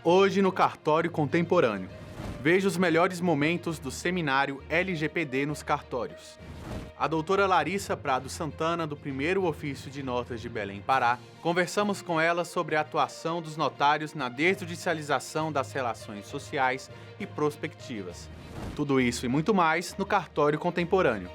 Hoje no Cartório Contemporâneo. Veja os melhores momentos do seminário LGPD nos cartórios. A doutora Larissa Prado Santana, do Primeiro Ofício de Notas de Belém, Pará, conversamos com ela sobre a atuação dos notários na desjudicialização das relações sociais e prospectivas. Tudo isso e muito mais no Cartório Contemporâneo.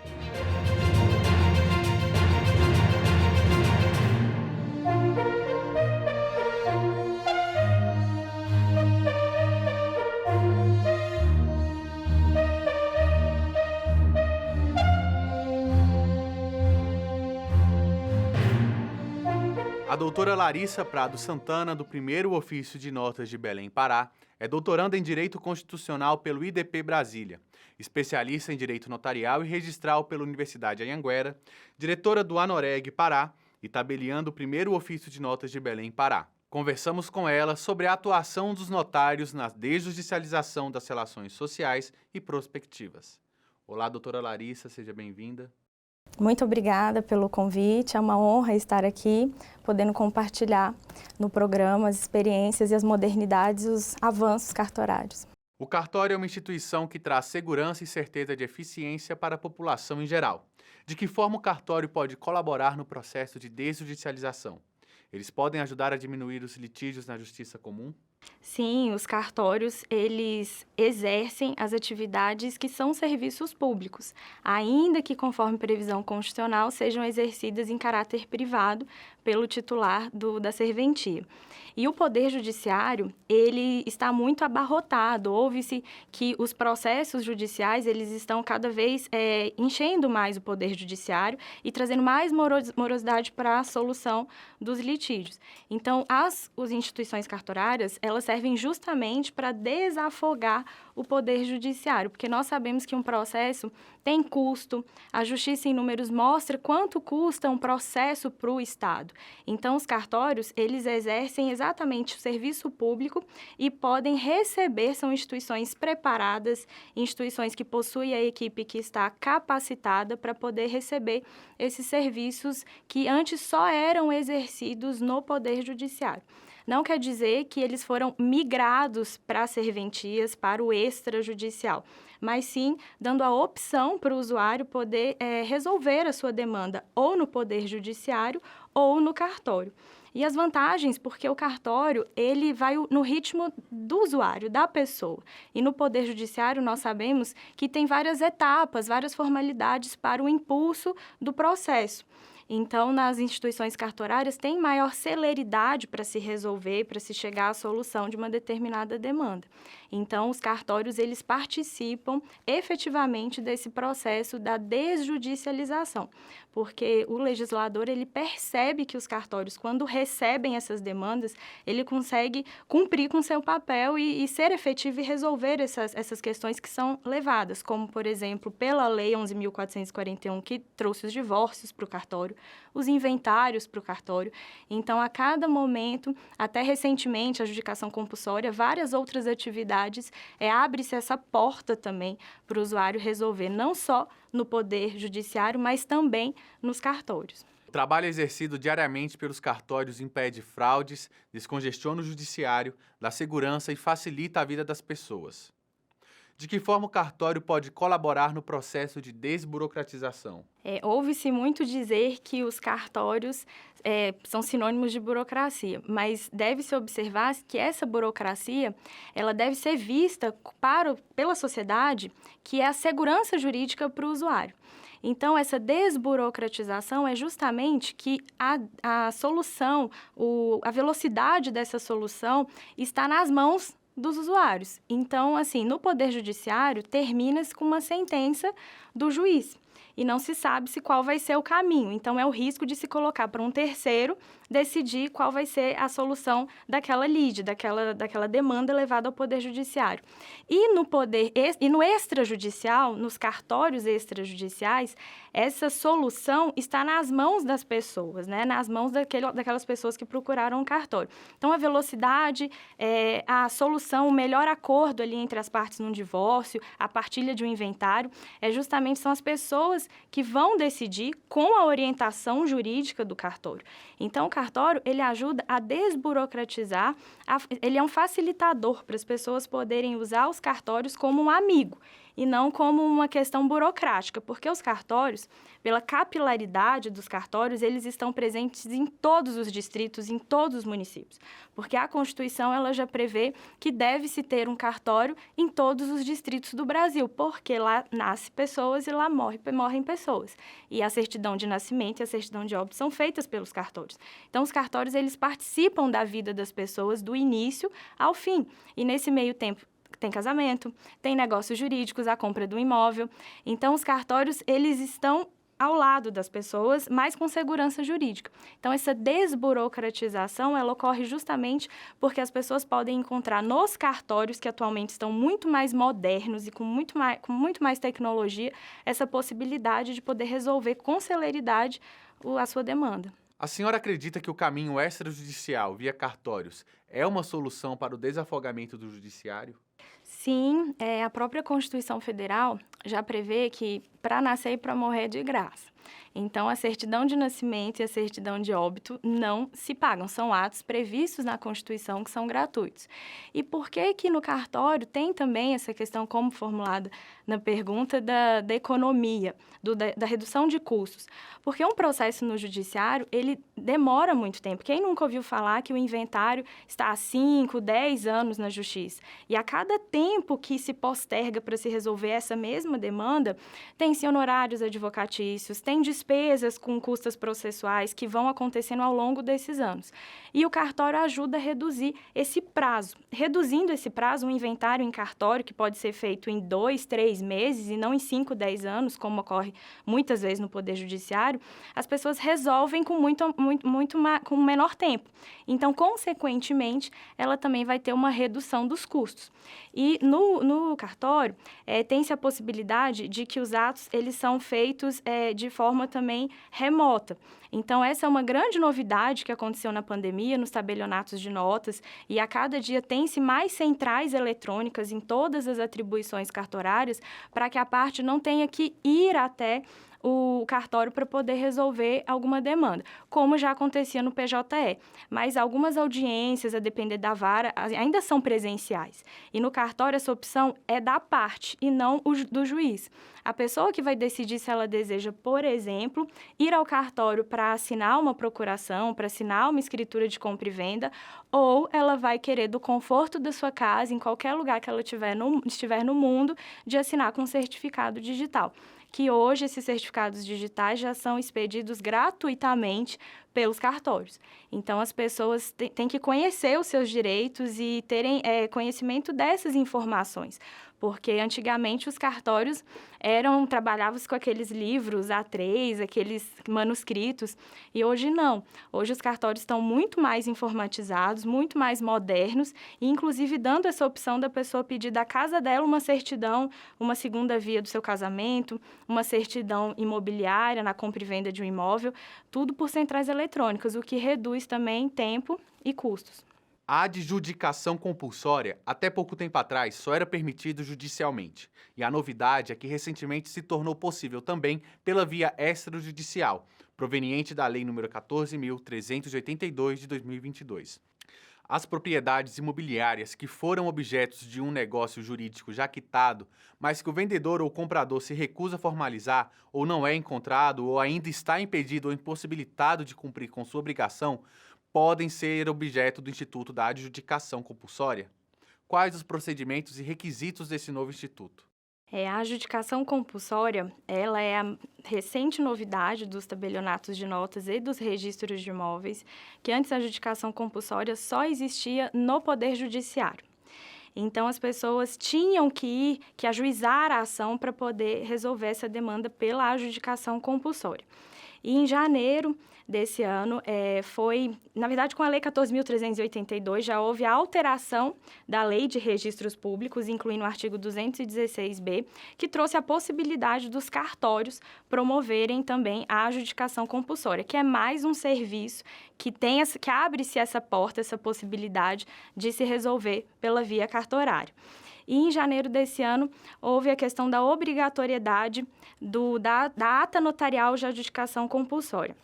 A doutora Larissa Prado Santana, do Primeiro Ofício de Notas de Belém, Pará, é doutoranda em Direito Constitucional pelo IDP Brasília, especialista em Direito Notarial e Registral pela Universidade Anhanguera, diretora do Anoreg Pará e tabeliã do Primeiro Ofício de Notas de Belém, Pará. Conversamos com ela sobre a atuação dos notários na desjudicialização das relações sociais e prospectivas. Olá, doutora Larissa, seja bem-vinda. Muito obrigada pelo convite, é uma honra estar aqui, podendo compartilhar no programa as experiências e as modernidades, os avanços cartorários. O cartório é uma instituição que traz segurança e certeza de eficiência para a população em geral. De que forma o cartório pode colaborar no processo de desjudicialização? Eles podem ajudar a diminuir os litígios na justiça comum? Sim, os cartórios, eles exercem as atividades que são serviços públicos, ainda que, conforme previsão constitucional, sejam exercidas em caráter privado pelo titular da serventia. E o Poder Judiciário, ele está muito abarrotado. Ouve-se que os processos judiciais, eles estão cada vez enchendo mais o Poder Judiciário e trazendo mais morosidade para a solução dos litígios. Então, as instituições cartorárias, elas servem justamente para desafogar o Poder Judiciário, porque nós sabemos que um processo tem custo, a Justiça em Números mostra quanto custa um processo para o Estado. Então, os cartórios, eles exercem exatamente o serviço público e podem receber, são instituições preparadas, instituições que possuem a equipe que está capacitada para poder receber esses serviços que antes só eram exercidos no Poder Judiciário. Não quer dizer que eles foram migrados para serventias, para o extrajudicial, mas sim dando a opção para o usuário poder resolver a sua demanda ou no Poder Judiciário ou no cartório. E as vantagens, porque o cartório, ele vai no ritmo do usuário, da pessoa. E no Poder Judiciário, nós sabemos que tem várias etapas, várias formalidades para o impulso do processo. Então, nas instituições cartorárias, tem maior celeridade para se resolver, para se chegar à solução de uma determinada demanda. Então, os cartórios, eles participam efetivamente desse processo da desjudicialização, porque o legislador, ele percebe que os cartórios, quando recebem essas demandas, ele consegue cumprir com seu papel e ser efetivo e resolver essas questões que são levadas, como, por exemplo, pela Lei 11.441, que trouxe os divórcios para o cartório, os inventários para o cartório. Então, a cada momento, até recentemente, a adjudicação compulsória, várias outras atividades, abre-se essa porta também para o usuário resolver, não só no Poder Judiciário, mas também nos cartórios. O trabalho exercido diariamente pelos cartórios impede fraudes, descongestiona o judiciário, dá segurança e facilita a vida das pessoas. De que forma o cartório pode colaborar no processo de desburocratização? Ouve-se muito dizer que os cartórios são sinônimos de burocracia, mas deve-se observar que essa burocracia ela deve ser vista pela sociedade, que é a segurança jurídica para o usuário. Então, essa desburocratização é justamente que a solução, a velocidade dessa solução está nas mãos dos usuários. Então, assim, no Poder Judiciário, termina-se com uma sentença do juiz. E não se sabe qual vai ser o caminho. Então, é o risco de se colocar para um terceiro decidir qual vai ser a solução daquela lide, daquela demanda levada ao Poder Judiciário. E no extrajudicial, nos cartórios extrajudiciais, essa solução está nas mãos das pessoas, né? Nas mãos daquelas pessoas que procuraram o cartório. Então, a velocidade, a solução, o melhor acordo ali entre as partes num divórcio, a partilha de um inventário, justamente são as pessoas pessoas que vão decidir com a orientação jurídica do cartório. Então, o cartório, ele ajuda a desburocratizar, ele é um facilitador para as pessoas poderem usar os cartórios como um amigo e não como uma questão burocrática, porque os cartórios, pela capilaridade dos cartórios, eles estão presentes em todos os distritos, em todos os municípios, porque a Constituição ela já prevê que deve-se ter um cartório em todos os distritos do Brasil, porque lá nascem pessoas e lá morrem pessoas. E a certidão de nascimento e a certidão de óbito são feitas pelos cartórios. Então, os cartórios, eles participam da vida das pessoas do início ao fim. E nesse meio tempo, tem casamento, tem negócios jurídicos, a compra do imóvel. Então, os cartórios, eles estão ao lado das pessoas, mas com segurança jurídica. Então, essa desburocratização, ela ocorre justamente porque as pessoas podem encontrar nos cartórios, que atualmente estão muito mais modernos e com muito mais tecnologia, essa possibilidade de poder resolver com celeridade a sua demanda. A senhora acredita que o caminho extrajudicial via cartórios é uma solução para o desafogamento do judiciário? Sim, a própria Constituição Federal já prevê que para nascer e para morrer é de graça. Então, a certidão de nascimento e a certidão de óbito não se pagam, são atos previstos na Constituição que são gratuitos. E por que que no cartório tem também essa questão, como formulada na pergunta, da economia, da redução de custos? Porque um processo no judiciário, ele demora muito tempo. Quem nunca ouviu falar que o inventário está há 5, 10 anos na justiça? E a cada tempo que se posterga para se resolver essa mesma demanda, tem-se honorários advocatícios, tem despesas com custas processuais que vão acontecendo ao longo desses anos. E o cartório ajuda a reduzir esse prazo. Reduzindo esse prazo, um inventário em cartório, que pode ser feito em 2, 3 meses e não em 5, 10 anos, como ocorre muitas vezes no Poder Judiciário, as pessoas resolvem com com menor tempo. Então, consequentemente, ela também vai ter uma redução dos custos. E no cartório, tem-se a possibilidade de que os atos eles são feitos de forma também remota. Então, essa é uma grande novidade que aconteceu na pandemia, nos tabelionatos de notas, e a cada dia tem-se mais centrais eletrônicas em todas as atribuições cartorárias para que a parte não tenha que ir até o cartório para poder resolver alguma demanda, como já acontecia no PJE. Mas algumas audiências, a depender da vara, ainda são presenciais. E no cartório, essa opção é da parte e não do juiz. A pessoa que vai decidir se ela deseja, por exemplo, ir ao cartório para assinar uma procuração, para assinar uma escritura de compra e venda, ou ela vai querer, do conforto da sua casa, em qualquer lugar que ela estiver no mundo, de assinar com certificado digital. Que hoje esses certificados digitais já são expedidos gratuitamente pelos cartórios. Então, as pessoas têm que conhecer os seus direitos e terem conhecimento dessas informações, porque antigamente os cartórios trabalhavam com aqueles livros A3, aqueles manuscritos, e hoje não. Hoje os cartórios estão muito mais informatizados, muito mais modernos, e inclusive dando essa opção da pessoa pedir da casa dela uma certidão, uma segunda via do seu casamento, uma certidão imobiliária na compra e venda de um imóvel, tudo por centrais eletrônicas, o que reduz também tempo e custos. A adjudicação compulsória, até pouco tempo atrás, só era permitido judicialmente. E a novidade é que recentemente se tornou possível também pela via extrajudicial, proveniente da Lei nº 14.382 de 2022. As propriedades imobiliárias que foram objetos de um negócio jurídico já quitado, mas que o vendedor ou comprador se recusa a formalizar, ou não é encontrado, ou ainda está impedido ou impossibilitado de cumprir com sua obrigação, podem ser objeto do Instituto da Adjudicação Compulsória? Quais os procedimentos e requisitos desse novo instituto? A adjudicação compulsória, ela é a recente novidade dos tabelionatos de notas e dos registros de imóveis, que antes a adjudicação compulsória só existia no Poder Judiciário. Então, as pessoas tinham que ajuizar a ação para poder resolver essa demanda pela adjudicação compulsória. E em janeiro desse ano foi, na verdade, com a Lei 14.382, já houve a alteração da Lei de Registros Públicos, incluindo o artigo 216b, que trouxe a possibilidade dos cartórios promoverem também a adjudicação compulsória, que é mais um serviço que abre-se essa porta, essa possibilidade de se resolver pela via cartorária. E em janeiro desse ano, houve a questão da obrigatoriedade da ata notarial de adjudicação compulsória.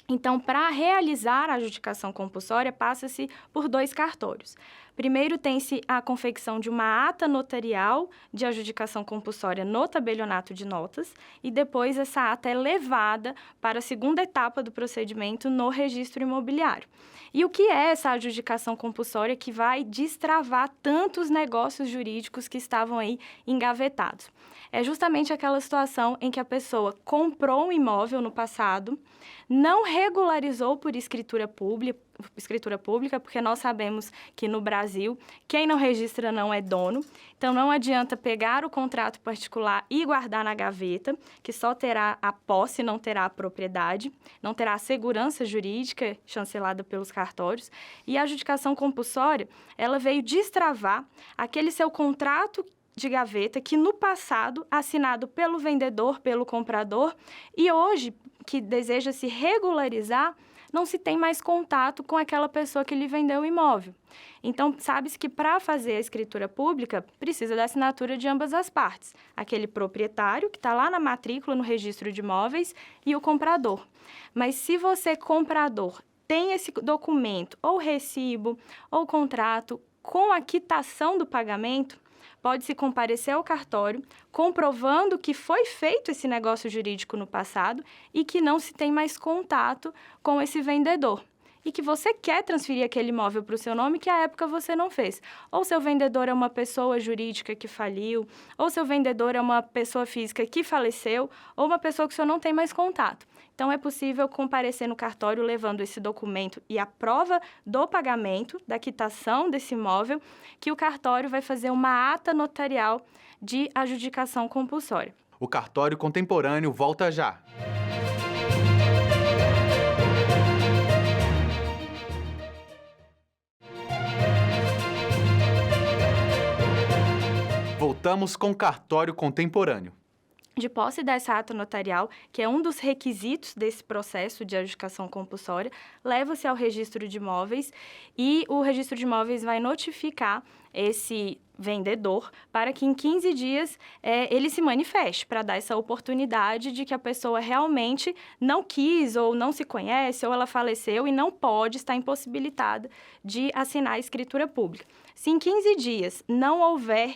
Então, para realizar a adjudicação compulsória, passa-se por 2 cartórios. Primeiro, tem-se a confecção de uma ata notarial de adjudicação compulsória no tabelionato de notas e depois essa ata é levada para a segunda etapa do procedimento no registro imobiliário. E o que é essa adjudicação compulsória que vai destravar tantos negócios jurídicos que estavam aí engavetados? É justamente aquela situação em que a pessoa comprou um imóvel no passado, não regularizou por escritura pública, porque nós sabemos que no Brasil, quem não registra não é dono. Então, não adianta pegar o contrato particular e guardar na gaveta, que só terá a posse, não terá a propriedade, não terá a segurança jurídica chancelada pelos cartórios. E a adjudicação compulsória, ela veio destravar aquele seu contrato de gaveta que no passado, assinado pelo vendedor, pelo comprador, e hoje, que deseja se regularizar, não se tem mais contato com aquela pessoa que lhe vendeu o imóvel. Então, sabe-se que para fazer a escritura pública, precisa da assinatura de ambas as partes. Aquele proprietário, que está lá na matrícula, no registro de imóveis, e o comprador. Mas se você, comprador, tem esse documento, ou recibo, ou contrato, com a quitação do pagamento, pode-se comparecer ao cartório, comprovando que foi feito esse negócio jurídico no passado e que não se tem mais contato com esse vendedor. E que você quer transferir aquele imóvel para o seu nome que à época você não fez. Ou seu vendedor é uma pessoa jurídica que faliu, ou seu vendedor é uma pessoa física que faleceu, ou uma pessoa que o senhor não tem mais contato. Então, é possível comparecer no cartório levando esse documento e a prova do pagamento, da quitação desse imóvel, que o cartório vai fazer uma ata notarial de adjudicação compulsória. O Cartório Contemporâneo volta já. Voltamos com o Cartório Contemporâneo. De posse dessa ata notarial, que é um dos requisitos desse processo de adjudicação compulsória, leva-se ao registro de imóveis e o registro de imóveis vai notificar esse vendedor para que em 15 dias ele se manifeste, para dar essa oportunidade de que a pessoa realmente não quis ou não se conhece ou ela faleceu e não pode estar impossibilitada de assinar a escritura pública. Se em 15 dias não houver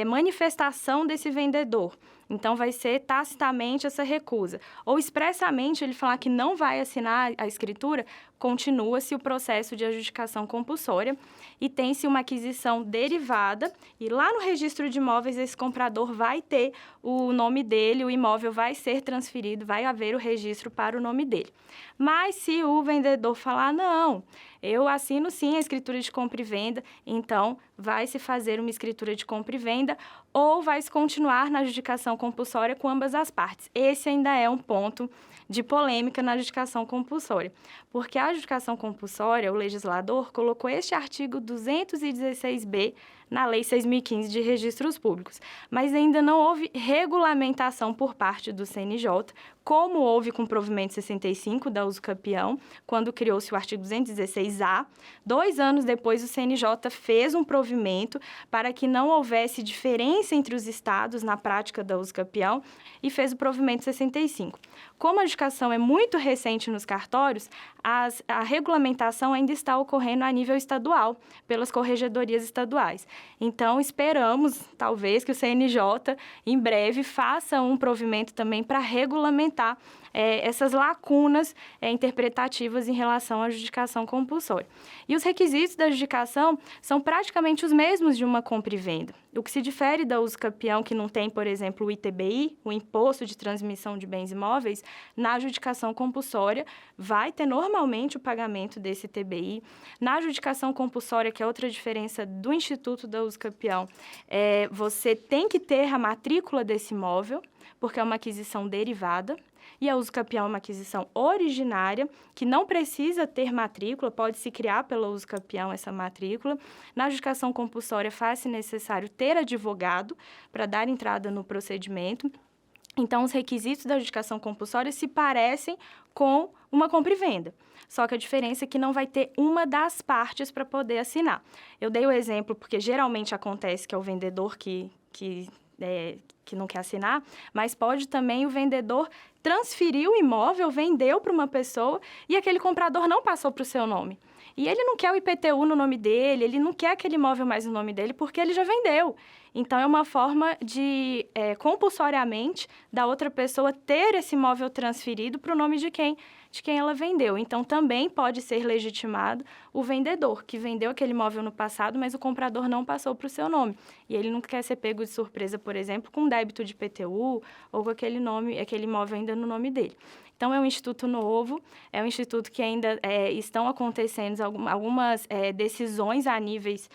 manifestação desse vendedor, então vai ser tacitamente essa recusa. Ou expressamente ele falar que não vai assinar a escritura, continua-se o processo de adjudicação compulsória e tem-se uma aquisição derivada e lá no registro de imóveis esse comprador vai ter o nome dele, o imóvel vai ser transferido, vai haver o registro para o nome dele. Mas se o vendedor falar, não, eu assino sim a escritura de compra e venda, então vai se fazer uma escritura de compra e venda ou vai se continuar na adjudicação compulsória com ambas as partes. Esse ainda é um ponto de polêmica na adjudicação compulsória, porque a adjudicação compulsória, o legislador colocou este artigo 216b na Lei 6.015 de Registros Públicos, mas ainda não houve regulamentação por parte do CNJ, como houve com o provimento 65 da usucapião, quando criou-se o artigo 216A. 2 anos depois, o CNJ fez um provimento para que não houvesse diferença entre os estados na prática da usucapião e fez o provimento 65. Como a adjudicação é muito recente nos cartórios, a regulamentação ainda está ocorrendo a nível estadual, pelas corregedorias estaduais. Então, esperamos, talvez, que o CNJ, em breve, faça um provimento também para regulamentar essas lacunas interpretativas em relação à adjudicação compulsória. E os requisitos da adjudicação são praticamente os mesmos de uma compra e venda. O que se difere da usucapião, que não tem, por exemplo, o ITBI, o Imposto de Transmissão de Bens Imóveis, na adjudicação compulsória vai ter normalmente o pagamento desse ITBI. Na adjudicação compulsória, que é outra diferença do Instituto da usucapião, você tem que ter a matrícula desse imóvel, porque é uma aquisição derivada. e a usucapião é uma aquisição originária, que não precisa ter matrícula, pode se criar pela usucapião essa matrícula. Na adjudicação compulsória, faz-se necessário ter advogado para dar entrada no procedimento. Então, os requisitos da adjudicação compulsória se parecem com uma compra e venda. Só que a diferença é que não vai ter uma das partes para poder assinar. Eu dei o exemplo porque geralmente acontece que é o vendedor que não quer assinar, mas pode também o vendedor transferir o imóvel, vendeu para uma pessoa e aquele comprador não passou para o seu nome. E ele não quer o IPTU no nome dele, ele não quer aquele imóvel mais no nome dele porque ele já vendeu. Então, é uma forma de, compulsoriamente, da outra pessoa ter esse imóvel transferido para o nome de quem ela vendeu. Então, também pode ser legitimado o vendedor, que vendeu aquele imóvel no passado, mas o comprador não passou para o seu nome. E ele não quer ser pego de surpresa, por exemplo, com débito de IPTU ou com aquele imóvel ainda no nome dele. Então, é um instituto novo, é um instituto que ainda estão acontecendo algumas decisões a níveis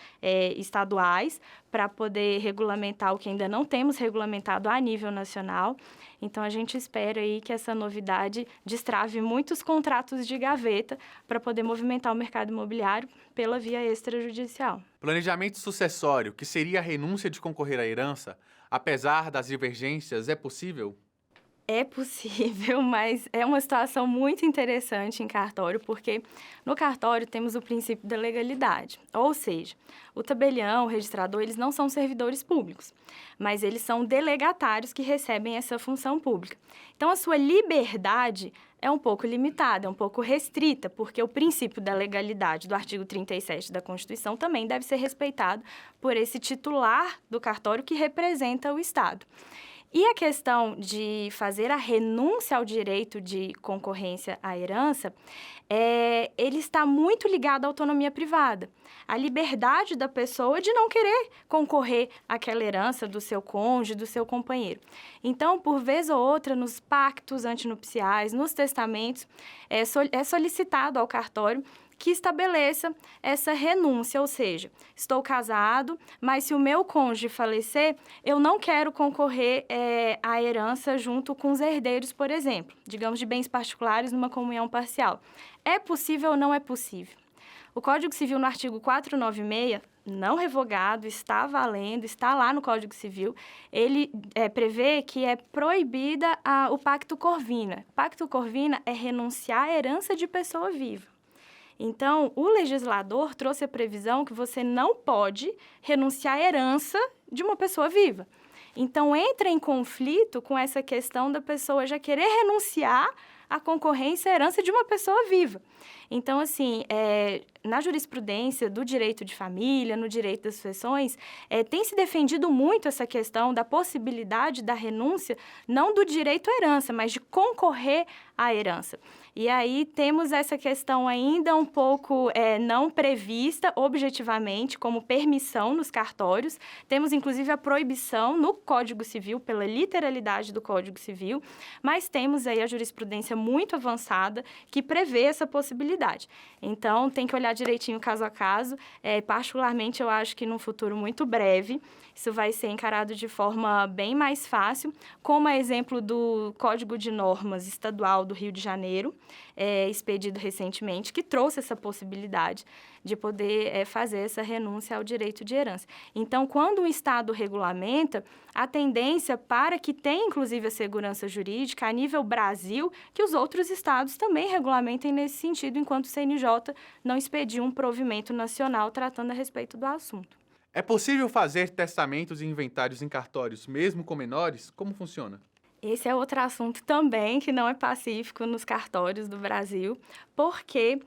estaduais para poder regulamentar o que ainda não temos regulamentado a nível nacional. Então, a gente espera aí que essa novidade destrave muitos contratos de gaveta para poder movimentar o mercado imobiliário pela via extrajudicial. Planejamento sucessório, que seria a renúncia de concorrer à herança, apesar das divergências, é possível? É possível, mas é uma situação muito interessante em cartório, porque no cartório temos o princípio da legalidade. Ou seja, o tabelião, o registrador, eles não são servidores públicos, mas eles são delegatários que recebem essa função pública. Então, a sua liberdade é um pouco limitada, é um pouco restrita, porque o princípio da legalidade do artigo 37 da Constituição também deve ser respeitado por esse titular do cartório que representa o Estado. E a questão de fazer a renúncia ao direito de concorrência à herança, ele está muito ligado à autonomia privada, à liberdade da pessoa de não querer concorrer àquela herança do seu cônjuge, do seu companheiro. Então, por vez ou outra, nos pactos antinupciais, nos testamentos, é solicitado ao cartório que estabeleça essa renúncia, ou seja, estou casado, mas se o meu cônjuge falecer, eu não quero concorrer à herança junto com os herdeiros, por exemplo, digamos de bens particulares numa comunhão parcial. É possível ou não é possível? O Código Civil, no artigo 496, não revogado, está valendo, está lá no Código Civil, ele prevê que é proibida o pacto corvina. Pacto corvina é renunciar à herança de pessoa viva. Então, o legislador trouxe a previsão que você não pode renunciar à herança de uma pessoa viva. Então, entra em conflito com essa questão da pessoa já querer renunciar à concorrência à herança de uma pessoa viva. Então, assim, na jurisprudência do direito de família, no direito das sucessões, tem se defendido muito essa questão da possibilidade da renúncia, não do direito à herança, mas de concorrer à herança. E aí temos essa questão ainda um pouco não prevista objetivamente como permissão nos cartórios. Temos, inclusive, a proibição no Código Civil, pela literalidade do Código Civil, mas temos aí a jurisprudência muito avançada que prevê essa possibilidade. Então, tem que olhar direitinho caso a caso. Particularmente, eu acho que num futuro muito breve, isso vai ser encarado de forma bem mais fácil, como a exemplo do Código de Normas Estadual do Rio de Janeiro, expedido recentemente, que trouxe essa possibilidade de poder fazer essa renúncia ao direito de herança. Então, quando o Estado regulamenta, a tendência para que tenha, inclusive, a segurança jurídica a nível Brasil, que os outros estados também regulamentem nesse sentido, enquanto o CNJ não expediu um provimento nacional tratando a respeito do assunto. É possível fazer testamentos e inventários em cartórios, mesmo com menores? Como funciona? Esse é outro assunto também que não é pacífico nos cartórios do Brasil, porque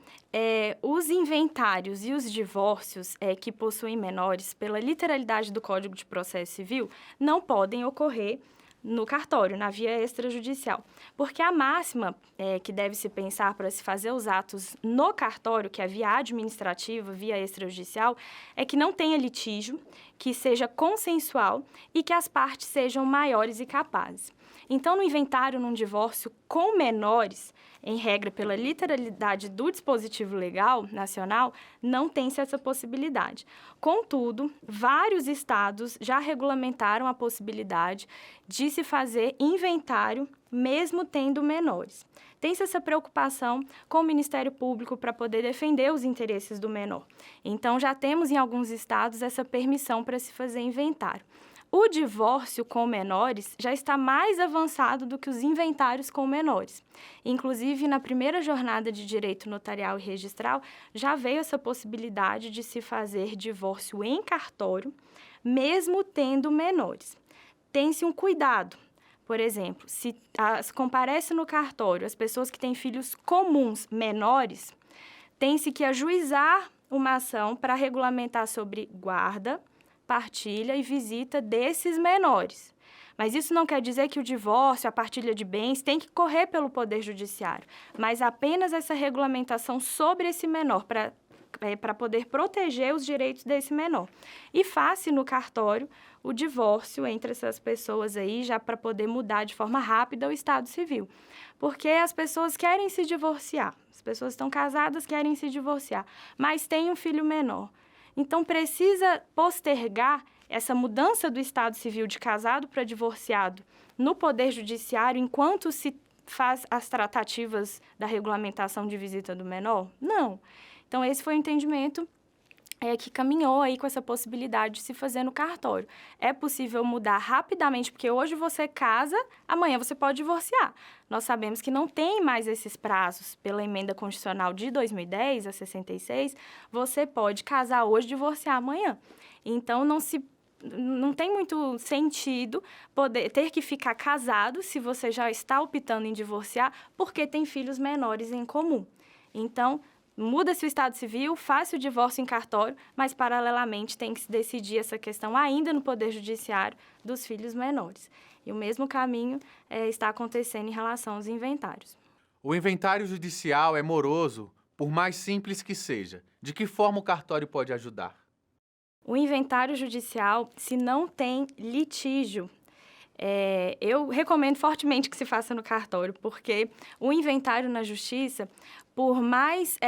os inventários e os divórcios que possuem menores, pela literalidade do Código de Processo Civil, não podem ocorrer no cartório, na via extrajudicial. Porque a máxima que deve se pensar para se fazer os atos no cartório, que é a via administrativa, via extrajudicial, é que não tenha litígio, que seja consensual e que as partes sejam maiores e capazes. Então, no inventário, num divórcio com menores, em regra, pela literalidade do dispositivo legal nacional, não tem-se essa possibilidade. Contudo, vários estados já regulamentaram a possibilidade de se fazer inventário, mesmo tendo menores. Tem-se essa preocupação com o Ministério Público para poder defender os interesses do menor. Então, já temos em alguns estados essa permissão para se fazer inventário. O divórcio com menores já está mais avançado do que os inventários com menores. Inclusive, na primeira jornada de direito notarial e registral, já veio essa possibilidade de se fazer divórcio em cartório, mesmo tendo menores. Tem-se um cuidado. Por exemplo, se comparece no cartório as pessoas que têm filhos comuns menores, tem-se que ajuizar uma ação para regulamentar sobre guarda, partilha e visita desses menores. Mas isso não quer dizer que o divórcio, a partilha de bens, tem que correr pelo Poder Judiciário, mas apenas essa regulamentação sobre esse menor, para poder proteger os direitos desse menor. E faz-se no cartório o divórcio entre essas pessoas aí, já para poder mudar de forma rápida o estado civil. Porque as pessoas querem se divorciar, as pessoas estão casadas, querem se divorciar, mas têm um filho menor. Então, precisa postergar essa mudança do estado civil de casado para divorciado no Poder Judiciário enquanto se faz as tratativas da regulamentação de visita do menor? Não. Então, esse foi o entendimento que caminhou aí com essa possibilidade de se fazer no cartório. É possível mudar rapidamente, porque hoje você casa, amanhã você pode divorciar. Nós sabemos que não tem mais esses prazos. Pela emenda constitucional de 2010, a 66, você pode casar hoje e divorciar amanhã. Então, não tem muito sentido ter que ficar casado se você já está optando em divorciar, porque tem filhos menores em comum. Então, muda-se o estado civil, faz-se o divórcio em cartório, mas, paralelamente, tem que se decidir essa questão ainda no Poder Judiciário dos filhos menores. E o mesmo caminho está acontecendo em relação aos inventários. O inventário judicial é moroso, por mais simples que seja. De que forma o cartório pode ajudar? O inventário judicial, se não tem litígio, eu recomendo fortemente que se faça no cartório, porque o inventário na justiça, por mais,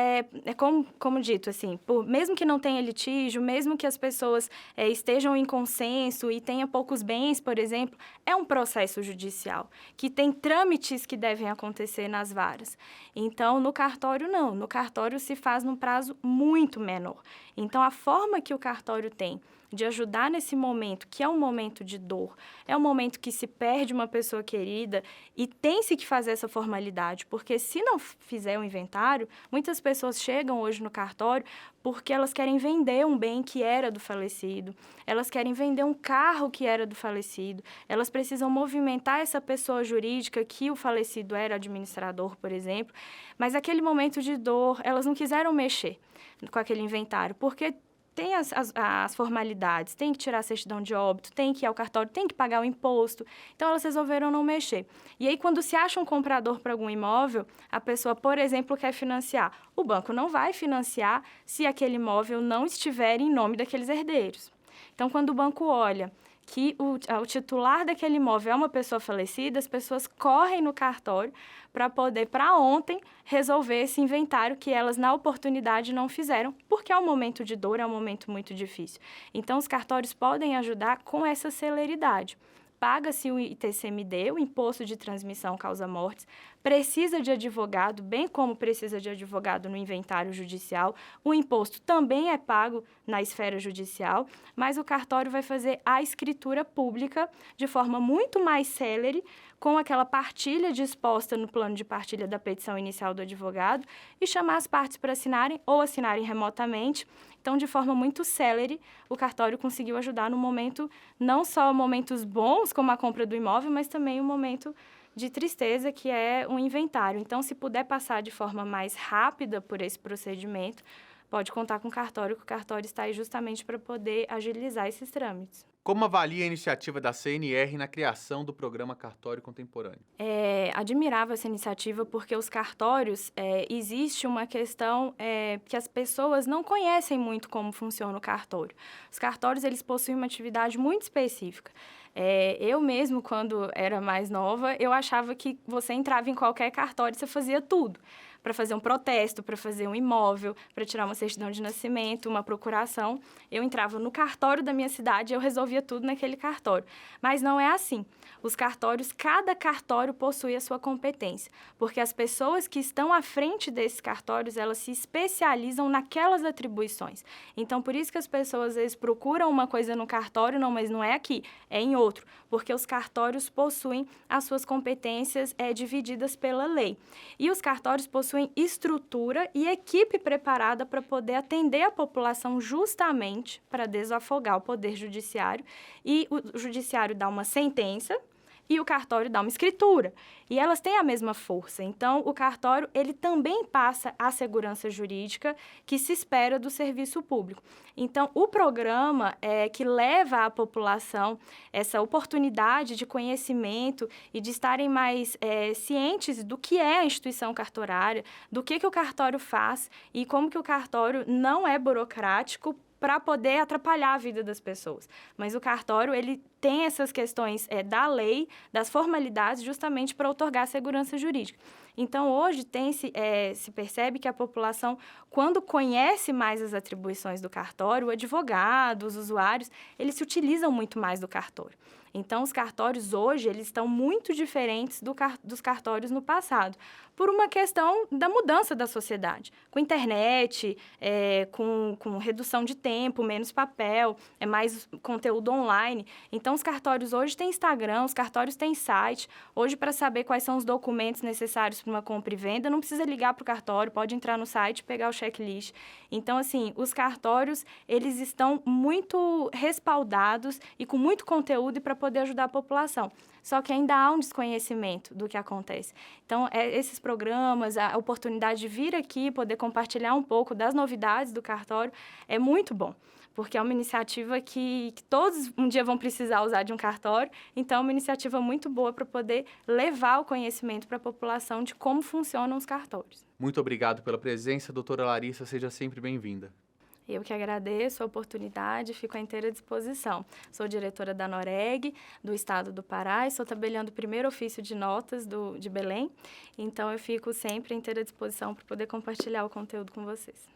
como dito, assim, mesmo que não tenha litígio, mesmo que as pessoas estejam em consenso e tenha poucos bens, por exemplo, é um processo judicial, que tem trâmites que devem acontecer nas varas. Então, no cartório, não. No cartório se faz num prazo muito menor. Então, a forma que o cartório tem de ajudar nesse momento, que é um momento de dor, é um momento que se perde uma pessoa querida e tem-se que fazer essa formalidade, porque se não fizer o inventário, muitas pessoas chegam hoje no cartório porque elas querem vender um bem que era do falecido, elas querem vender um carro que era do falecido, elas precisam movimentar essa pessoa jurídica que o falecido era administrador, por exemplo, mas aquele momento de dor, elas não quiseram mexer com aquele inventário, porque tem as formalidades, tem que tirar a certidão de óbito, tem que ir ao cartório, tem que pagar o imposto. Então, elas resolveram não mexer. E aí, quando se acha um comprador para algum imóvel, a pessoa, por exemplo, quer financiar. O banco não vai financiar se aquele imóvel não estiver em nome daqueles herdeiros. Então, quando o banco olha que o titular daquele imóvel é uma pessoa falecida, as pessoas correm no cartório para poder, para ontem, resolver esse inventário que elas, na oportunidade, não fizeram, porque é um momento de dor, é um momento muito difícil. Então, os cartórios podem ajudar com essa celeridade. Paga-se o ITCMD, o Imposto de Transmissão Causa-Mortes, precisa de advogado, bem como precisa de advogado no inventário judicial. O imposto também é pago na esfera judicial, mas o cartório vai fazer a escritura pública de forma muito mais célere, com aquela partilha disposta no plano de partilha da petição inicial do advogado e chamar as partes para assinarem ou assinarem remotamente. Então, de forma muito célere, o cartório conseguiu ajudar no momento, não só momentos bons, como a compra do imóvel, mas também um momento de tristeza, que é um inventário. Então, se puder passar de forma mais rápida por esse procedimento, pode contar com o cartório, que o cartório está aí justamente para poder agilizar esses trâmites. Como avalia a iniciativa da CNR na criação do programa Cartório Contemporâneo? É admirável essa iniciativa porque os cartórios, existe uma questão que as pessoas não conhecem muito como funciona o cartório. Os cartórios, eles possuem uma atividade muito específica. Eu mesmo, quando era mais nova, eu achava que você entrava em qualquer cartório e você fazia tudo. Para fazer um protesto, para fazer um imóvel, para tirar uma certidão de nascimento, uma procuração. Eu entrava no cartório da minha cidade e eu resolvia tudo naquele cartório. Mas não é assim. Os cartórios, cada cartório possui a sua competência, porque as pessoas que estão à frente desses cartórios, elas se especializam naquelas atribuições. Então, por isso que as pessoas, às vezes, procuram uma coisa no cartório, não, mas não é aqui, é em outro, porque os cartórios possuem as suas competências divididas pela lei. E os cartórios possuem estrutura e equipe preparada para poder atender a população justamente para desafogar o poder judiciário. E o judiciário dá uma sentença e o cartório dá uma escritura. E elas têm a mesma força. Então, o cartório, ele também passa a segurança jurídica que se espera do serviço público. Então, o programa que leva à população essa oportunidade de conhecimento e de estarem mais cientes do que é a instituição cartorária, do que o cartório faz e como que o cartório não é burocrático para poder atrapalhar a vida das pessoas. Mas o cartório, ele tem essas questões da lei, das formalidades, justamente para outorgar segurança jurídica. Então, hoje, se percebe que a população, quando conhece mais as atribuições do cartório, o advogado, os usuários, eles se utilizam muito mais do cartório. Então, os cartórios hoje, eles estão muito diferentes dos cartórios no passado, por uma questão da mudança da sociedade. Com internet, com redução de tempo, menos papel, mais conteúdo online. Então, os cartórios hoje têm Instagram, os cartórios têm site. Hoje, para saber quais são os documentos necessários para uma compra e venda, não precisa ligar para o cartório, pode entrar no site e pegar o checklist. Então, assim, os cartórios, eles estão muito respaldados e com muito conteúdo para poder ajudar a população. Só que ainda há um desconhecimento do que acontece. Então, esses programas, a oportunidade de vir aqui, poder compartilhar um pouco das novidades do cartório, é muito bom, porque é uma iniciativa que todos um dia vão precisar usar de um cartório, então é uma iniciativa muito boa para poder levar o conhecimento para a população de como funcionam os cartórios. Muito obrigado pela presença, doutora Larissa, seja sempre bem-vinda. Eu que agradeço a oportunidade, fico à inteira disposição. Sou diretora da Noreg, do Estado do Pará, e sou tabeliando o primeiro ofício de notas de Belém, então eu fico sempre à inteira disposição para poder compartilhar o conteúdo com vocês.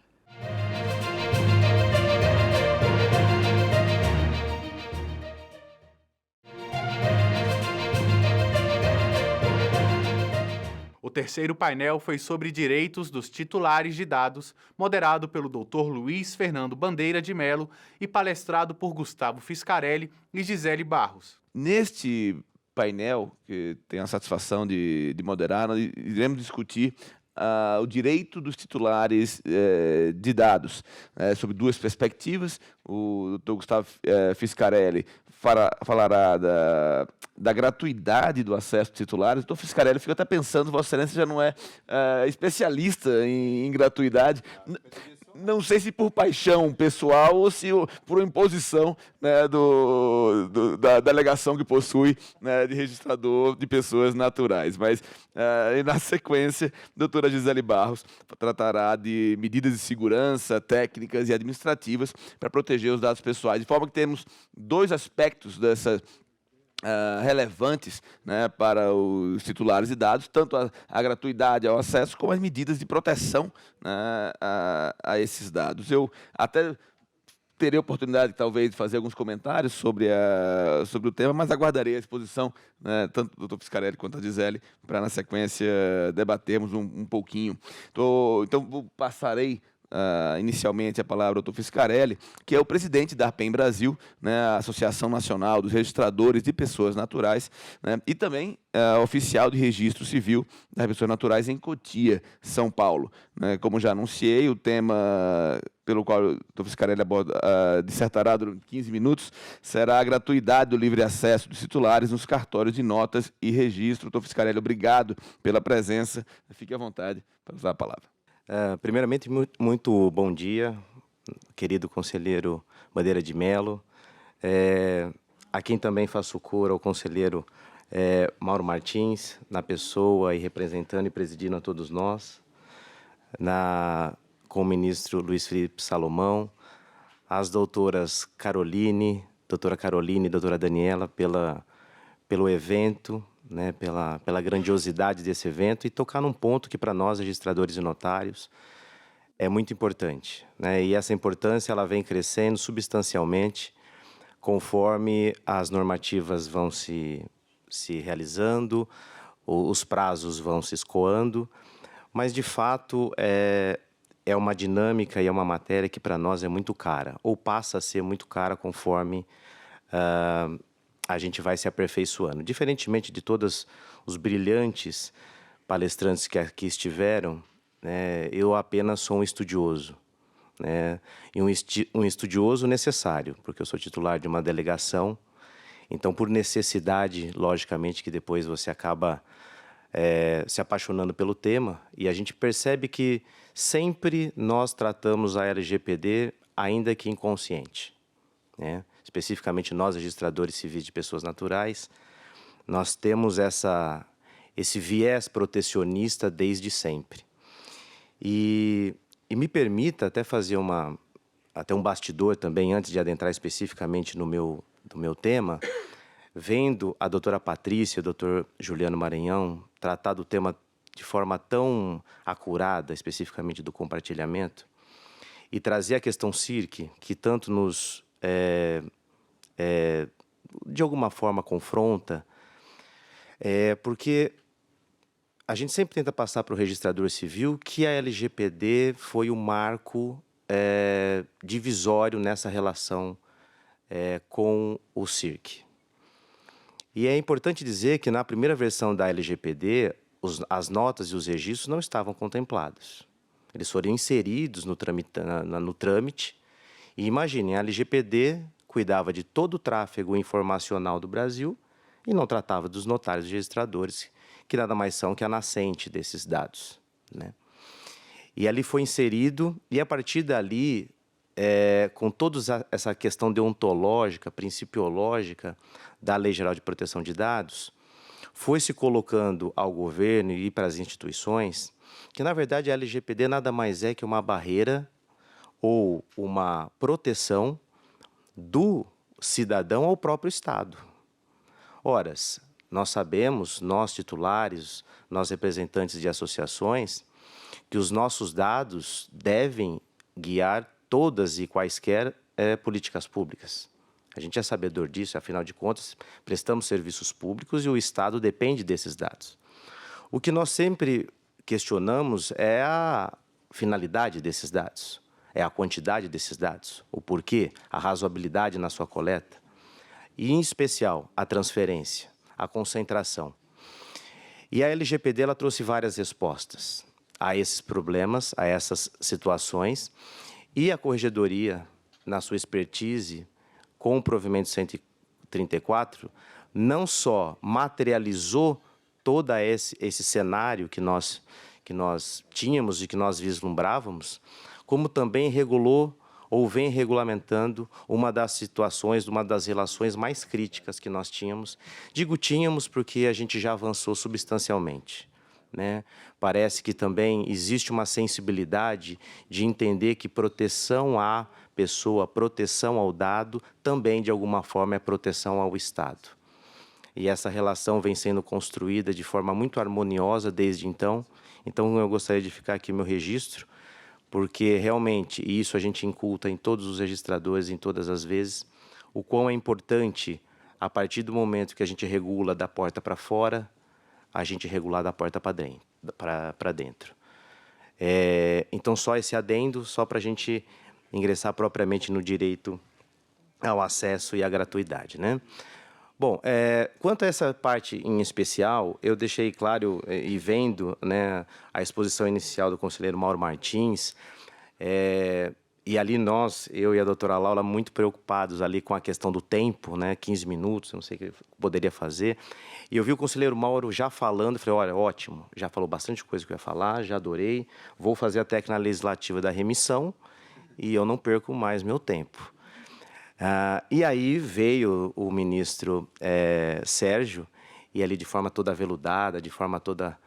O terceiro painel foi sobre direitos dos titulares de dados, moderado pelo Dr. Luiz Fernando Bandeira de Mello e palestrado por Gustavo Fiscarelli e Gisele Barros. Neste painel, que tenho a satisfação de moderar, nós iremos discutir o direito dos titulares de dados, sob duas perspectivas. O Dr. Gustavo Fiscarelli falará da gratuidade do acesso dos titulares. O Dr. Fiscarelli fica até pensando, Vossa Excelência já não é especialista em gratuidade. Não sei se por paixão pessoal ou se por imposição, né, da delegação que possui, né, de registrador de pessoas naturais. Mas, e na sequência, a doutora Gisele Barros tratará de medidas de segurança, técnicas e administrativas para proteger os dados pessoais, de forma que temos dois aspectos dessa relevantes, né, para os titulares de dados, tanto a gratuidade ao acesso, como as medidas de proteção, né, a esses dados. Eu até terei a oportunidade, talvez, de fazer alguns comentários sobre o tema, mas aguardarei a exposição, né, tanto do Dr. Fiscarelli quanto da Gisele, para, na sequência, debatermos um pouquinho. Então, passarei inicialmente a palavra ao Dr. Fiscarelli, que é o presidente da ARPEM Brasil, né, a Associação Nacional dos Registradores de Pessoas Naturais, né, e também oficial de registro civil das pessoas naturais em Cotia, São Paulo. Né, como já anunciei, o tema pelo qual o Dr. Fiscarelli dissertará durante 15 minutos será a gratuidade do livre acesso dos titulares nos cartórios de notas e registro. Dr. Fiscarelli, obrigado pela presença. Fique à vontade para usar a palavra. Primeiramente, muito bom dia, querido conselheiro Bandeira de Melo. A quem também faço coro ao conselheiro Mauro Martins, na pessoa e representando e presidindo a todos nós, com o ministro Luiz Felipe Salomão, as doutoras doutora Caroline e doutora Daniela, pelo evento, né, pela grandiosidade desse evento, e tocar num ponto que para nós, registradores e notários, é muito importante, né? E essa importância ela vem crescendo substancialmente conforme as normativas vão se realizando, os prazos vão se escoando, mas de fato é uma dinâmica e é uma matéria que para nós é muito cara, ou passa a ser muito cara conforme a gente vai se aperfeiçoando. Diferentemente de todos os brilhantes palestrantes que aqui estiveram, né, eu apenas sou um estudioso, né, e um estudioso necessário, porque eu sou titular de uma delegação, então, por necessidade, logicamente, que depois você acaba se apaixonando pelo tema, e a gente percebe que sempre nós tratamos a LGPD, ainda que inconsciente, né? Especificamente nós, registradores civis de pessoas naturais, nós temos esse viés protecionista desde sempre. E me permita até fazer até um bastidor também, antes de adentrar especificamente no meu tema, vendo a doutora Patrícia e o doutor Juliano Maranhão tratar do tema de forma tão acurada, especificamente do compartilhamento, e trazer a questão CIRC, que tanto nos, de alguma forma, confronta, porque a gente sempre tenta passar para o registrador civil que a LGPD foi o marco divisório nessa relação com o CIRC. E é importante dizer que na primeira versão da LGPD, as notas e os registros não estavam contemplados. Eles foram inseridos no trâmite. E imaginem, a LGPD cuidava de todo o tráfego informacional do Brasil e não tratava dos notários e registradores, que nada mais são que a nascente desses dados, né? E ali foi inserido, e a partir dali, com toda essa questão deontológica, principiológica da Lei Geral de Proteção de Dados, foi se colocando ao governo e para as instituições que, na verdade, a LGPD nada mais é que uma barreira ou uma proteção do cidadão ao próprio Estado. Ora, nós sabemos, nós titulares, nós representantes de associações, que os nossos dados devem guiar todas e quaisquer políticas públicas. A gente é sabedor disso, afinal de contas, prestamos serviços públicos e o Estado depende desses dados. O que nós sempre questionamos é a finalidade desses dados, é a quantidade desses dados, o porquê, a razoabilidade na sua coleta e, em especial, a transferência, a concentração. E a LGPD ela trouxe várias respostas a esses problemas, a essas situações, e a Corregedoria, na sua expertise, com o provimento 134, não só materializou todo esse cenário que nós tínhamos e que nós vislumbrávamos, como também regulou ou vem regulamentando uma das situações, uma das relações mais críticas que nós tínhamos. Digo tínhamos porque a gente já avançou substancialmente, né? Parece que também existe uma sensibilidade de entender que proteção à pessoa, proteção ao dado, também, de alguma forma, é proteção ao Estado. E essa relação vem sendo construída de forma muito harmoniosa desde então. Então, eu gostaria de ficar aqui meu registro, porque realmente, e isso a gente inculta em todos os registradores, em todas as vezes, o quão é importante, a partir do momento que a gente regula da porta para fora, a gente regular da porta para dentro. Então, só esse adendo, só para a gente ingressar propriamente no direito ao acesso e à gratuidade, né? Bom, quanto a essa parte em especial, eu deixei claro, e vendo, né, a exposição inicial do conselheiro Mauro Martins, E ali eu e a doutora Laura, muito preocupados ali com a questão do tempo, né? 15 minutos, eu não sei o que eu poderia fazer. E eu vi o conselheiro Mauro já falando, eu falei, olha, ótimo, já falou bastante coisa que eu ia falar, já adorei, vou fazer a técnica legislativa da remissão e eu não perco mais meu tempo. E aí veio o ministro Sérgio, e ali de forma toda aveludada, de forma toda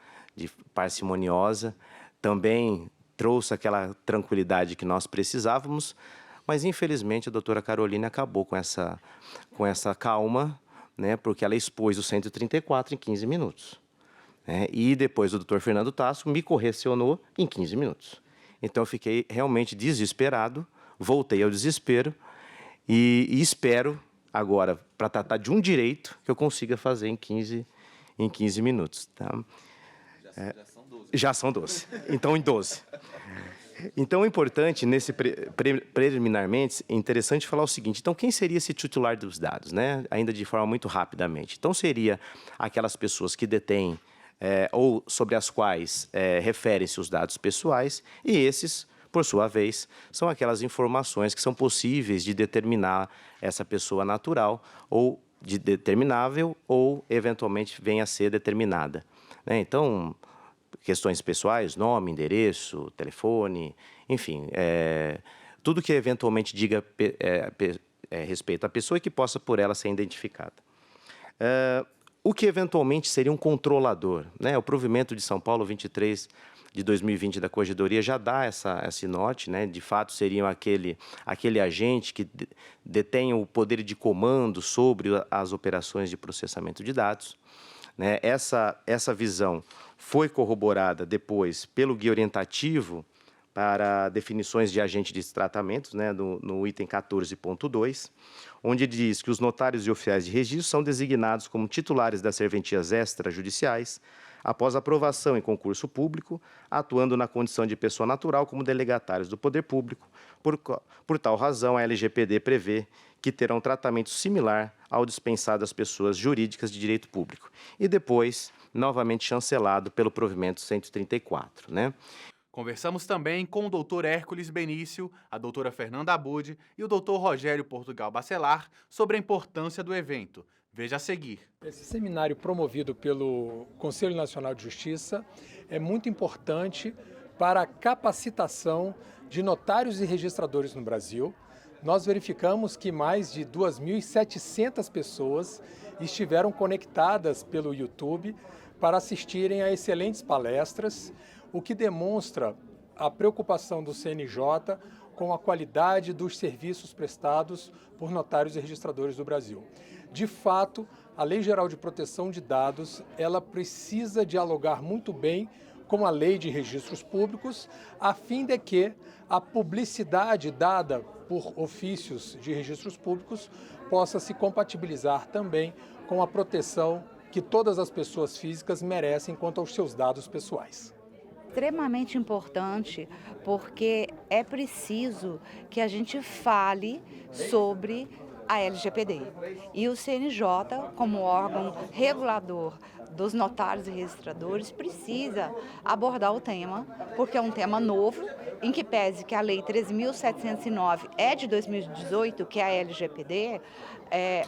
parcimoniosa, também trouxe aquela tranquilidade que nós precisávamos, mas infelizmente a doutora Carolina acabou com essa calma, né, porque ela expôs o 134 em 15 minutos. Né, e depois o doutor Fernando Tasso me correcionou em 15 minutos. Então eu fiquei realmente desesperado, voltei ao desespero e espero agora, para tratar de um direito, que eu consiga fazer em 15 minutos. Tá? Já são 12. Já são 12. Então, em 12. Então, é importante, preliminarmente, é interessante falar o seguinte. Então, quem seria esse titular dos dados? Né? Ainda de forma muito rapidamente. Então, seria aquelas pessoas que detêm ou sobre as quais referem-se os dados pessoais, e esses, por sua vez, são aquelas informações que são possíveis de determinar essa pessoa natural ou de determinável ou, eventualmente, venha a ser determinada. Né? Então, questões pessoais, nome, endereço, telefone, enfim, tudo que eventualmente diga respeito à pessoa e que possa por ela ser identificada. O que eventualmente seria um controlador, né? O provimento de São Paulo 23 de 2020 da Corregedoria já dá esse norte, né? De fato, seriam aquele agente que detém o poder de comando sobre as operações de processamento de dados. Né? Essa visão foi corroborada depois pelo guia orientativo para definições de agente de tratamentos, né? no item 14.2, onde diz que os notários e oficiais de registro são designados como titulares das serventias extrajudiciais após aprovação em concurso público, atuando na condição de pessoa natural como delegatários do poder público. Por tal razão, a LGPD prevê que terão tratamento similar ao dispensado às pessoas jurídicas de direito público. E depois, novamente chancelado pelo provimento 134, né? Conversamos também com o doutor Hércules Benício, a doutora Fernanda Abud e o doutor Rogério Portugal Bacelar sobre a importância do evento. Veja a seguir. Esse seminário promovido pelo Conselho Nacional de Justiça é muito importante para a capacitação de notários e registradores no Brasil. Nós verificamos que mais de 2.700 pessoas estiveram conectadas pelo YouTube para assistirem a excelentes palestras, o que demonstra a preocupação do CNJ com a qualidade dos serviços prestados por notários e registradores do Brasil. De fato, a Lei Geral de Proteção de Dados, ela precisa dialogar muito bem com a Lei de Registros Públicos, a fim de que a publicidade dada por ofícios de registros públicos possa se compatibilizar também com a proteção que todas as pessoas físicas merecem quanto aos seus dados pessoais. Extremamente importante, porque é preciso que a gente fale sobre a LGPD. E o CNJ, como órgão regulador dos notários e registradores, precisa abordar o tema, porque é um tema novo, em que pese que a Lei 13.709 é de 2018, que é a LGPD,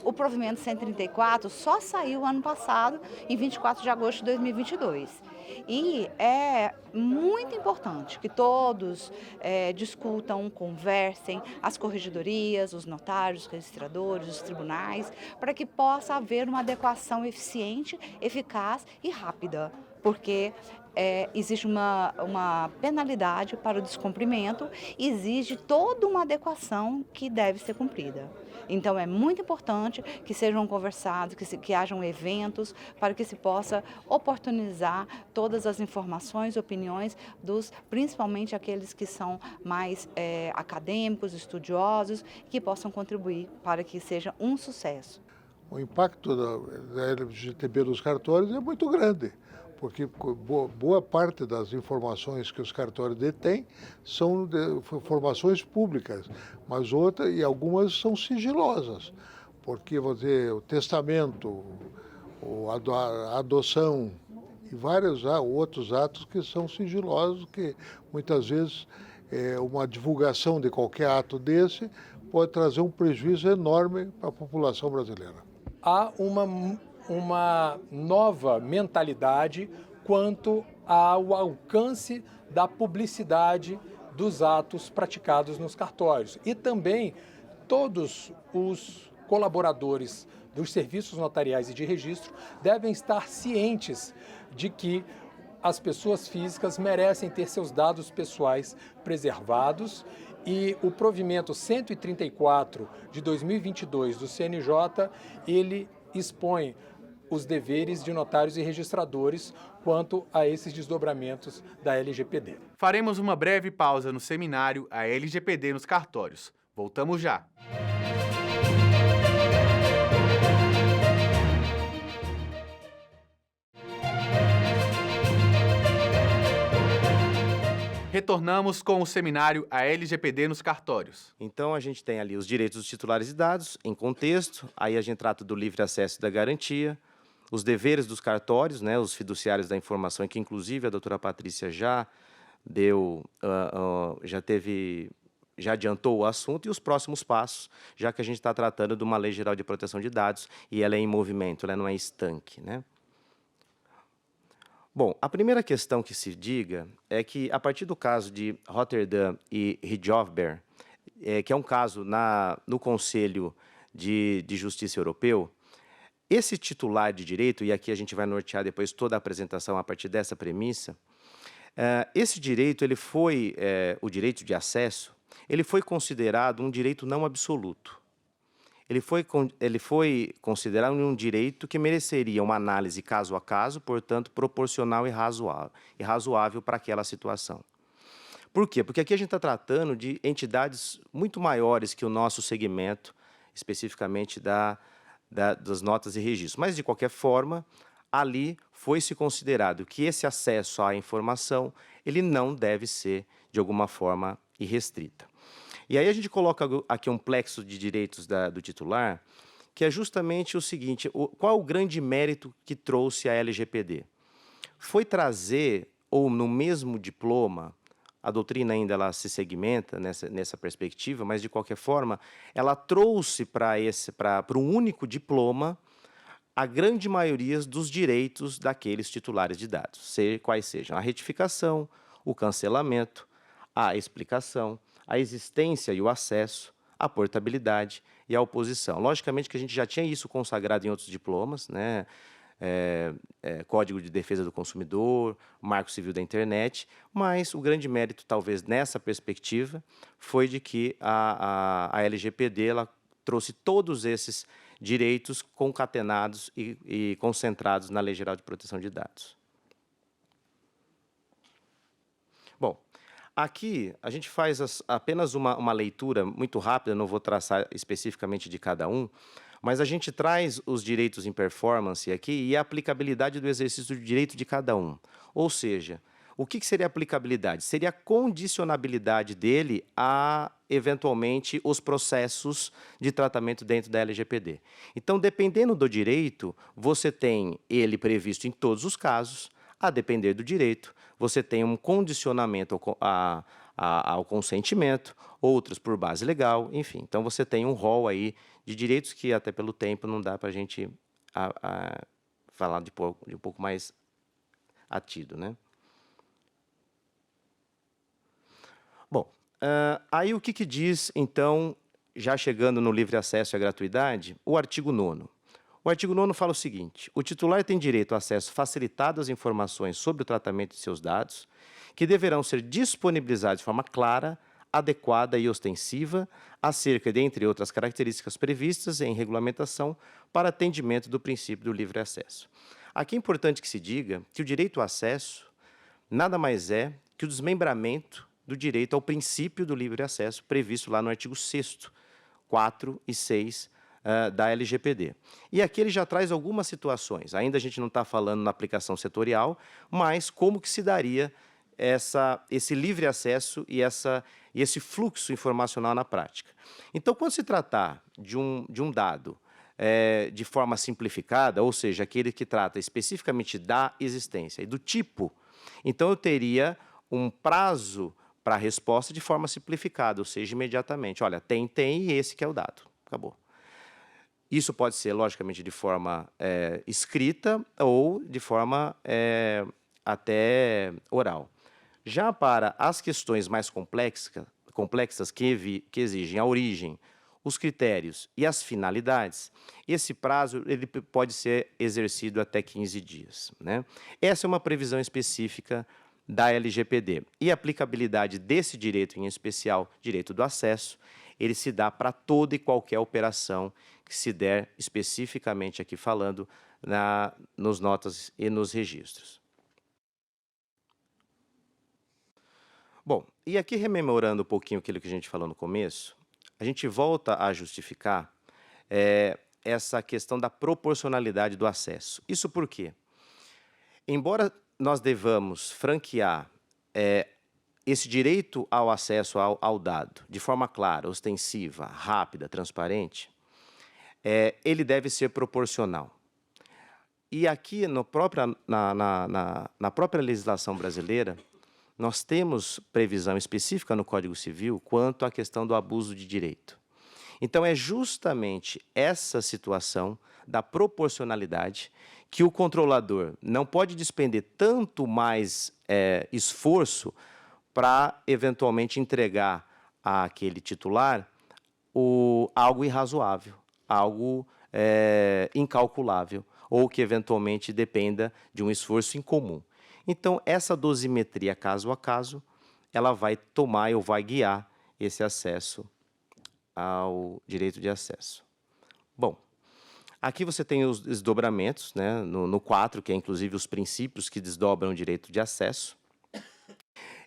o provimento 134 só saiu ano passado, em 24 de agosto de 2022. E é muito importante que todos discutam, conversem, as corregedorias, os notários, os registradores, os tribunais, para que possa haver uma adequação eficiente, eficaz e rápida, porque existe uma penalidade para o descumprimento e exige toda uma adequação que deve ser cumprida. Então, é muito importante que sejam conversados, que hajam eventos para que se possa oportunizar todas as informações, opiniões, principalmente aqueles que são mais acadêmicos, estudiosos, que possam contribuir para que seja um sucesso. O impacto da LGPD nos cartórios é muito grande, porque boa parte das informações que os cartórios detêm são informações públicas, mas e algumas são sigilosas, porque o testamento, a adoção e vários outros atos que são sigilosos, que muitas vezes uma divulgação de qualquer ato desse pode trazer um prejuízo enorme para a população brasileira. Há uma nova mentalidade quanto ao alcance da publicidade dos atos praticados nos cartórios. E também todos os colaboradores dos serviços notariais e de registro devem estar cientes de que as pessoas físicas merecem ter seus dados pessoais preservados e o provimento 134 de 2022 do CNJ, ele expõe os deveres de notários e registradores quanto a esses desdobramentos da LGPD. Faremos uma breve pausa no seminário A LGPD nos cartórios. Voltamos já. Retornamos com o seminário A LGPD nos cartórios. Então, a gente tem ali os direitos dos titulares de dados, em contexto, aí a gente trata do livre acesso e da garantia, os deveres dos cartórios, né, os fiduciários da informação, que inclusive a doutora Patrícia já deu, já adiantou o assunto, e os próximos passos, já que a gente está tratando de uma lei geral de proteção de dados, e ela é em movimento, ela não é estanque, né? Bom, a primeira questão que se diga é que, a partir do caso de Rotterdam e Rijovber, que é um caso no Conselho de Justiça Europeu, esse titular de direito, e aqui a gente vai nortear depois toda a apresentação a partir dessa premissa, esse direito, o direito de acesso, ele foi considerado um direito não absoluto. Ele foi considerado um direito que mereceria uma análise caso a caso, portanto, proporcional e razoável para aquela situação. Por quê? Porque aqui a gente está tratando de entidades muito maiores que o nosso segmento, especificamente das notas e registros. Mas, de qualquer forma, ali foi-se considerado que esse acesso à informação ele não deve ser, de alguma forma, irrestrita. E aí a gente coloca aqui um plexo de direitos do titular, que é justamente o seguinte: qual o grande mérito que trouxe a LGPD? Foi trazer, ou no mesmo diploma, a doutrina ainda ela se segmenta nessa perspectiva, mas de qualquer forma, ela trouxe para um único diploma a grande maioria dos direitos daqueles titulares de dados, quais sejam a retificação, o cancelamento, a explicação, a existência e o acesso, a portabilidade e a oposição. Logicamente que a gente já tinha isso consagrado em outros diplomas, né? Código de Defesa do Consumidor, Marco Civil da Internet, mas o grande mérito, talvez, nessa perspectiva, foi de que a LGPD ela trouxe todos esses direitos concatenados e concentrados na Lei Geral de Proteção de Dados. Bom, aqui a gente faz apenas uma leitura muito rápida, não vou traçar especificamente de cada um, mas a gente traz os direitos em performance aqui e a aplicabilidade do exercício do direito de cada um. Ou seja, o que seria aplicabilidade? Seria a condicionabilidade dele a, eventualmente, os processos de tratamento dentro da LGPD. Então, dependendo do direito, você tem ele previsto em todos os casos, a depender do direito, você tem um condicionamento ao consentimento, outros por base legal, enfim. Então, você tem um rol aí de direitos que, até pelo tempo, não dá para a gente falar de um pouco mais atido, né? Bom, aí o que diz, então, já chegando no livre acesso e à gratuidade, o artigo 9º. O artigo 9º fala o seguinte: o titular tem direito a acesso facilitado às informações sobre o tratamento de seus dados, que deverão ser disponibilizados de forma clara, adequada e ostensiva, acerca de, entre outras características previstas em regulamentação para atendimento do princípio do livre acesso. Aqui é importante que se diga que o direito ao acesso nada mais é que o desmembramento do direito ao princípio do livre acesso previsto lá no artigo 6º, 4 e 6 da LGPD. E aqui ele já traz algumas situações. Ainda a gente não está falando na aplicação setorial, mas como que se daria esse livre acesso e esse fluxo informacional na prática. Então, quando se tratar de um dado de forma simplificada, ou seja, aquele que trata especificamente da existência e do tipo, então eu teria um prazo para a resposta de forma simplificada, ou seja, imediatamente. Olha, tem e esse que é o dado. Acabou. Isso pode ser, logicamente, de forma escrita ou de forma até oral. Já para as questões mais complexas que exigem a origem, os critérios e as finalidades, esse prazo ele pode ser exercido até 15 dias. Né? Essa é uma previsão específica da LGPD. E a aplicabilidade desse direito, em especial direito do acesso, ele se dá para toda e qualquer operação que se der especificamente aqui falando nos notas e nos registros. Bom, e aqui rememorando um pouquinho aquilo que a gente falou no começo, a gente volta a justificar essa questão da proporcionalidade do acesso. Isso por quê? Embora nós devamos franquear esse direito ao acesso ao dado de forma clara, ostensiva, rápida, transparente, ele deve ser proporcional. E aqui na própria legislação brasileira, nós temos previsão específica no Código Civil quanto à questão do abuso de direito. Então, é justamente essa situação da proporcionalidade que o controlador não pode despender tanto mais esforço para, eventualmente, entregar àquele titular algo irrazoável, algo incalculável, ou que, eventualmente, dependa de um esforço incomum. Então, essa dosimetria, caso a caso, ela vai tomar ou vai guiar esse acesso ao direito de acesso. Bom, aqui você tem os desdobramentos, né, no 4, que é inclusive os princípios que desdobram o direito de acesso.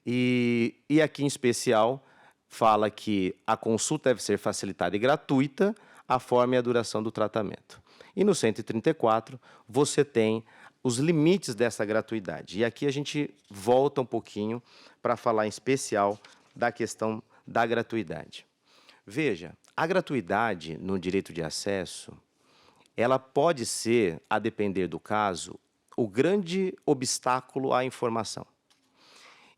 E aqui, em especial, fala que a consulta deve ser facilitada e gratuita, a forma e a duração do tratamento. E no 134, você tem os limites dessa gratuidade. E aqui a gente volta um pouquinho para falar em especial da questão da gratuidade. Veja, a gratuidade no direito de acesso, ela pode ser, a depender do caso, o grande obstáculo à informação.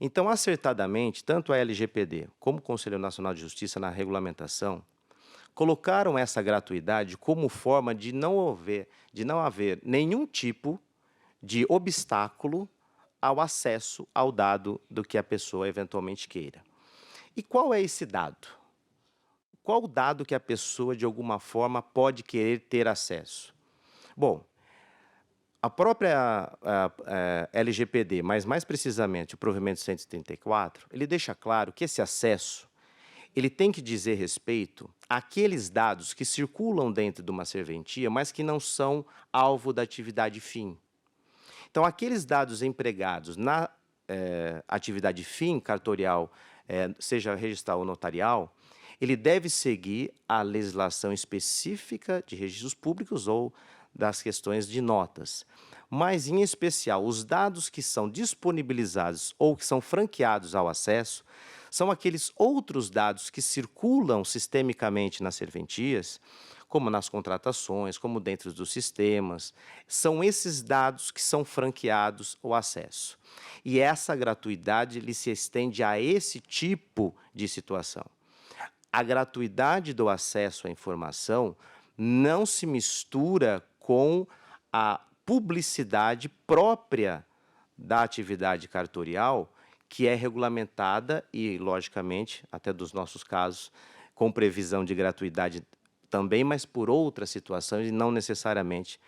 Então, acertadamente, tanto a LGPD como o Conselho Nacional de Justiça na regulamentação colocaram essa gratuidade como forma de não haver nenhum tipo de obstáculo ao acesso ao dado do que a pessoa eventualmente queira. E qual é esse dado? Qual o dado que a pessoa, de alguma forma, pode querer ter acesso? Bom, a própria LGPD, mas mais precisamente o provimento 134, ele deixa claro que esse acesso ele tem que dizer respeito àqueles dados que circulam dentro de uma serventia, mas que não são alvo da atividade fim. Então, aqueles dados empregados na atividade fim cartorial, seja registral ou notarial, ele deve seguir a legislação específica de registros públicos ou das questões de notas. Mas, em especial, os dados que são disponibilizados ou que são franqueados ao acesso são aqueles outros dados que circulam sistemicamente nas serventias, como nas contratações, como dentro dos sistemas. São esses dados que são franqueados ao acesso. E essa gratuidade ele se estende a esse tipo de situação. A gratuidade do acesso à informação não se mistura com a publicidade própria da atividade cartorial, que é regulamentada e, logicamente, até dos nossos casos, com previsão de gratuidade também, mas por outras situações e não necessariamente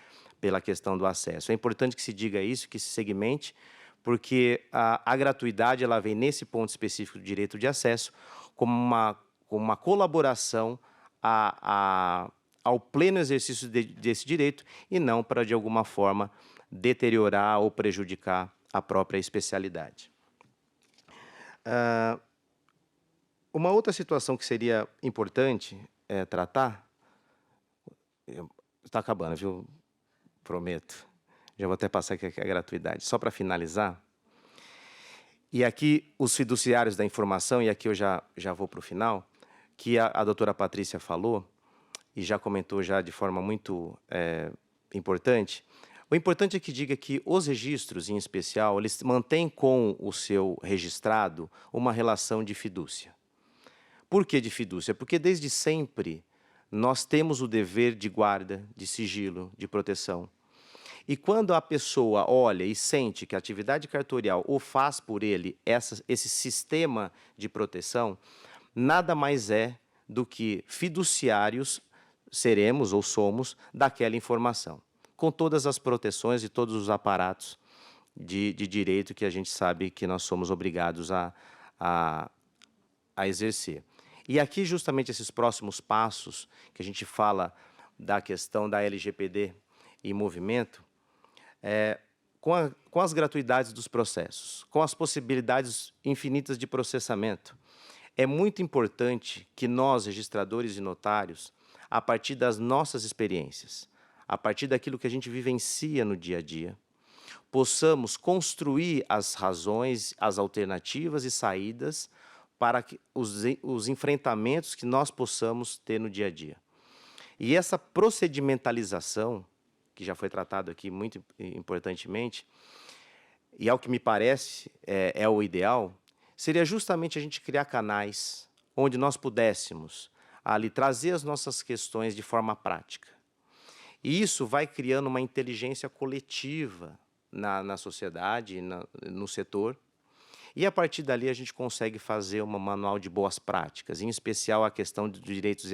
pela questão do acesso. É importante que se diga isso, que se segmente, porque a gratuidade ela vem nesse ponto específico do direito de acesso como uma colaboração ao pleno exercício desse direito e não para, de alguma forma, deteriorar ou prejudicar a própria especialidade. Uma outra situação que seria importante tratar... Está acabando, viu? Prometo. Já vou até passar aqui a gratuidade. Só para finalizar. E aqui, os fiduciários da informação, e aqui eu já vou para o final, que a doutora Patrícia falou, e já comentou já de forma muito importante, O importante é que diga que os registros, em especial, eles mantêm com o seu registrado uma relação de fidúcia. Por que de fidúcia? Porque desde sempre nós temos o dever de guarda, de sigilo, de proteção. E quando a pessoa olha e sente que a atividade cartorial o faz por ele, esse sistema de proteção, nada mais é do que fiduciários seremos ou somos daquela informação, com todas as proteções e todos os aparatos de direito que a gente sabe que nós somos obrigados a exercer. E aqui, justamente, esses próximos passos, que a gente fala da questão da LGPD em movimento, com as gratuidades dos processos, com as possibilidades infinitas de processamento, é muito importante que nós, registradores e notários, a partir das nossas experiências, a partir daquilo que a gente vivencia no dia a dia, possamos construir as razões, as alternativas e saídas para os enfrentamentos que nós possamos ter no dia a dia. E essa procedimentalização, que já foi tratado aqui muito importantemente, e ao que me parece é o ideal, seria justamente a gente criar canais onde nós pudéssemos ali trazer as nossas questões de forma prática. E isso vai criando uma inteligência coletiva na sociedade, no setor, e a partir dali a gente consegue fazer um manual de boas práticas, em especial a questão dos direitos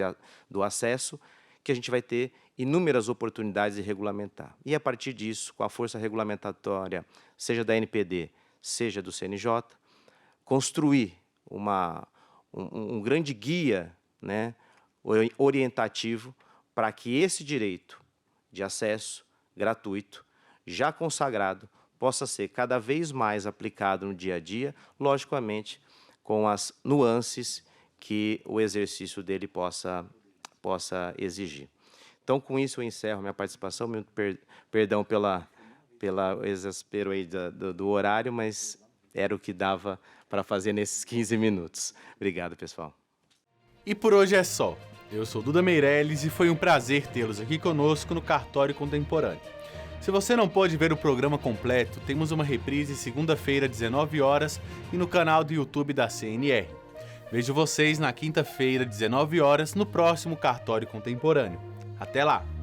do acesso, que a gente vai ter inúmeras oportunidades de regulamentar. E a partir disso, com a força regulamentatória, seja da NPD, seja do CNJ, construir um grande guia, né, orientativo para que esse direito de acesso gratuito, já consagrado, possa ser cada vez mais aplicado no dia a dia, logicamente, com as nuances que o exercício dele possa exigir. Então, com isso, eu encerro minha participação. Perdão pelo exaspero aí do horário, mas era o que dava para fazer nesses 15 minutos. Obrigado, pessoal. E por hoje é só. Eu sou Duda Meirelles e foi um prazer tê-los aqui conosco no Cartório Contemporâneo. Se você não pôde ver o programa completo, temos uma reprise segunda-feira, 19 horas, e no canal do YouTube da CNR. Vejo vocês na quinta-feira, 19 horas, no próximo Cartório Contemporâneo. Até lá!